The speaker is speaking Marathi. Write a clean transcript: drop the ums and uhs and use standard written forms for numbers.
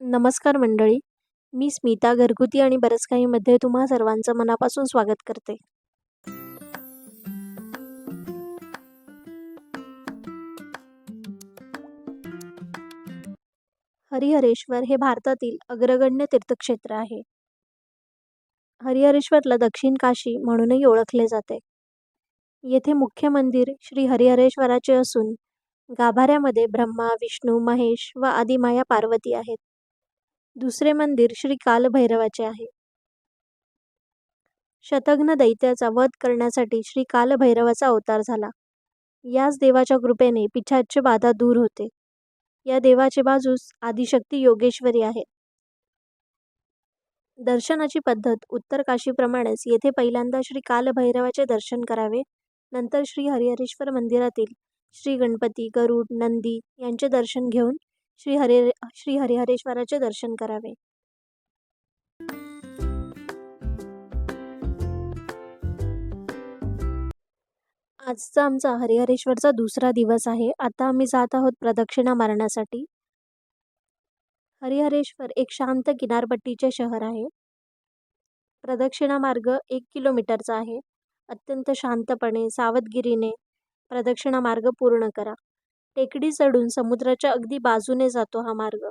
नमस्कार मंडळी. मी स्मिता घरगुती आणि बरंच काहीमध्ये तुम्हा सर्वांचं मनापासून स्वागत करते. हरिहरेश्वर हे भारतातील अग्रगण्य तीर्थक्षेत्र आहे. हरिहरेश्वरला दक्षिण काशी म्हणूनही ओळखले जाते. येथे मुख्य मंदिर श्री हरिहरेश्वराचे असून गाभाऱ्यामध्ये ब्रह्मा, विष्णू, महेश व आदिमाया पार्वती आहेत. दुसरे मंदिर श्री कालभैरवाचे आहे. शतघ्न दैत्याचा वध करण्यासाठी श्री कालभैरवाचा अवतार झाला. याच देवाच्या कृपेने पिशाच्च बाधा दूर होते. या देवाचे बाजूस आदिशक्ती योगेश्वरी आहे. दर्शनाची पद्धत उत्तर काशीप्रमाणेच येथे पहिल्यांदा श्री कालभैरवाचे दर्शन करावे. नंतर श्री हरिहरेश्वर मंदिरातील श्री गणपती, गरुड, नंदी यांचे दर्शन घेऊन श्री हरिहरेश्वराचे दर्शन करावे. आजचा आमचा हरिहरेश्वरचा दुसरा दिवस आहे. आता आम्ही जात आहोत प्रदक्षिणा मारण्यासाठी. हरिहरेश्वर एक शांत किनारपट्टीचे शहर आहे. प्रदक्षिणा मार्ग 1 किलोमीटरचा आहे. अत्यंत शांतपणे, सावधगिरीने प्रदक्षिणा मार्ग पूर्ण करा. टेकडी चढून समुद्राच्या अगदी बाजूने जातो हा मार्ग.